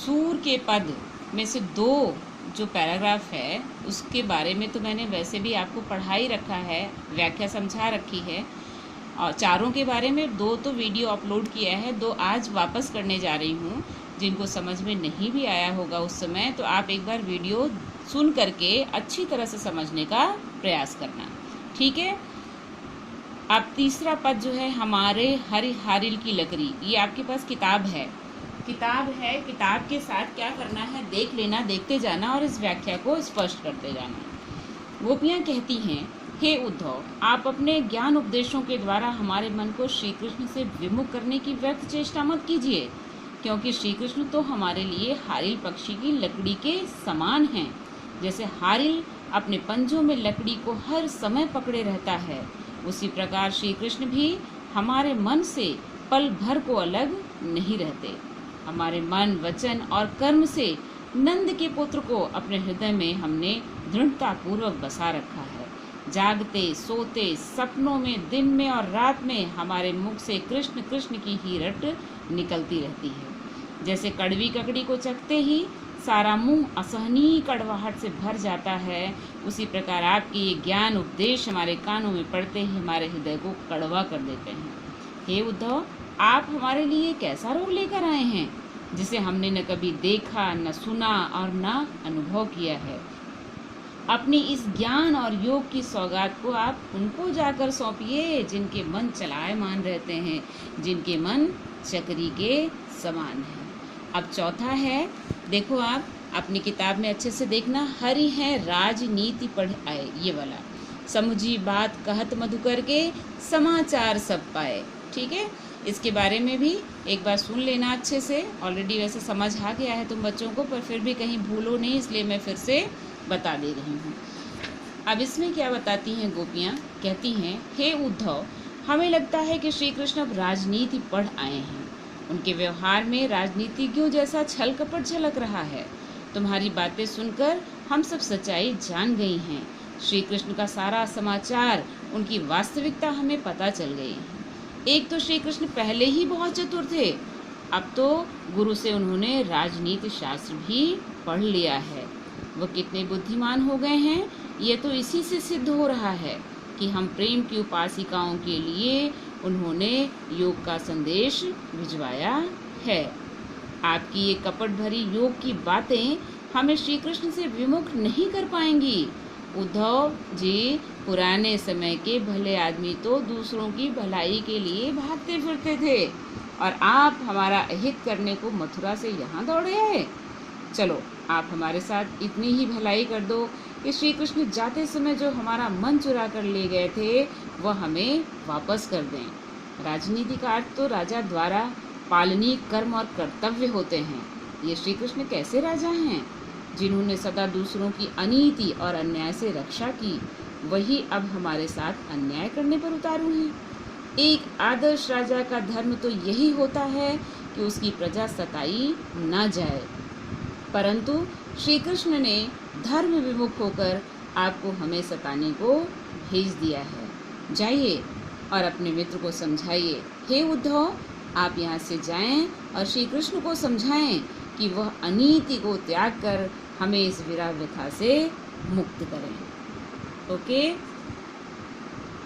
सूर के पद में से 2 जो पैराग्राफ है उसके बारे में तो मैंने वैसे भी आपको पढ़ा ही रखा है, व्याख्या समझा रखी है। और चारों के बारे में 2 तो वीडियो अपलोड किया है, 2 आज वापस करने जा रही हूँ। जिनको समझ में नहीं भी आया होगा उस समय, तो आप एक बार वीडियो सुन करके अच्छी तरह से समझने का प्रयास करना, ठीक है। अब तीसरा पद जो है, हमारे हरि हारिल की लकड़ी, ये आपके पास किताब है, किताब के साथ क्या करना है देख लेना, देखते जाना और इस व्याख्या को स्पष्ट करते जाना। गोपियाँ कहती हैं, हे उद्धव, आप अपने ज्ञान उपदेशों के द्वारा हमारे मन को श्री कृष्ण से विमुख करने की व्यर्थ चेष्टा मत कीजिए, क्योंकि श्री कृष्ण तो हमारे लिए हारिल पक्षी की लकड़ी के समान हैं। जैसे हारिल अपने पंजों में लकड़ी को हर समय पकड़े रहता है, उसी प्रकार श्री कृष्ण भी हमारे मन से पल भर को अलग नहीं रहते। हमारे मन, वचन और कर्म से नंद के पुत्र को अपने हृदय में हमने दृढ़ता पूर्वक बसा रखा है। जागते, सोते, सपनों में, दिन में और रात में हमारे मुख से कृष्ण कृष्ण की ही रट निकलती रहती है। जैसे कड़वी ककड़ी को चखते ही सारा मुंह असहनीय कड़वाहट से भर जाता है, उसी प्रकार आपके ये ज्ञान उपदेश हमारे कानों में पड़ते ही हमारे हृदय को कड़वा कर देते हैं। हे उद्धव, आप हमारे लिए कैसा रोग लेकर आए हैं जिसे हमने न कभी देखा, न सुना और न अनुभव किया है। अपनी इस ज्ञान और योग की सौगात को आप उनको जाकर सौंपिए जिनके मन चलायमान रहते हैं, जिनके मन चक्री के समान है। अब चौथा है, देखो आप अपनी किताब में अच्छे से देखना, हरि है राजनीति पढ़ आए, ये वाला, समुझी बात कहत मधुकर के समाचार सब पाए, ठीक है। इसके बारे में भी एक बार सुन लेना अच्छे से, ऑलरेडी वैसे समझ आ गया है तुम बच्चों को, पर फिर भी कहीं भूलो नहीं, इसलिए मैं फिर से बता दे रही हूँ। अब इसमें क्या बताती हैं गोपियाँ, कहती हैं, हे उद्धव, हमें लगता है कि श्री कृष्ण अब राजनीति पढ़ आए हैं। उनके व्यवहार में राजनीतिज्ञों जैसा छल कपट झलक रहा है। तुम्हारी बातें सुनकर हम सब सच्चाई जान गई हैं। श्री कृष्ण का सारा समाचार, उनकी वास्तविकता हमें पता चल गई है। एक तो श्री कृष्ण पहले ही बहुत चतुर थे, अब तो गुरु से उन्होंने राजनीति शास्त्र भी पढ़ लिया है। वो कितने बुद्धिमान हो गए हैं, ये तो इसी से सिद्ध हो रहा है कि हम प्रेम की उपासिकाओं के लिए उन्होंने योग का संदेश भिजवाया है। आपकी ये कपट भरी योग की बातें हमें श्री कृष्ण से विमुख नहीं कर पाएंगी। उद्धव जी, पुराने समय के भले आदमी तो दूसरों की भलाई के लिए भागते फिरते थे, और आप हमारा अहित करने को मथुरा से यहाँ दौड़े आए। चलो, आप हमारे साथ इतनी ही भलाई कर दो कि श्री कृष्ण जाते समय जो हमारा मन चुरा कर ले गए थे वह हमें वापस कर दें। राजनीति का अर्थ तो राजा द्वारा पालनीय कर्म और कर्तव्य होते हैं। ये श्री कृष्ण कैसे राजा हैं जिन्होंने सदा दूसरों की अनीति और अन्याय से रक्षा की, वही अब हमारे साथ अन्याय करने पर उतारू हैं। एक आदर्श राजा का धर्म तो यही होता है कि उसकी प्रजा सताई ना जाए, परंतु श्री कृष्ण ने धर्म विमुख होकर आपको हमें सताने को भेज दिया है। जाइए और अपने मित्र को समझाइए, हे उद्धव, आप यहाँ से जाएं और श्री कृष्ण को समझाएं कि वह अनीति को त्याग कर हमें इस विरह व्यथा से मुक्त करें। ओके।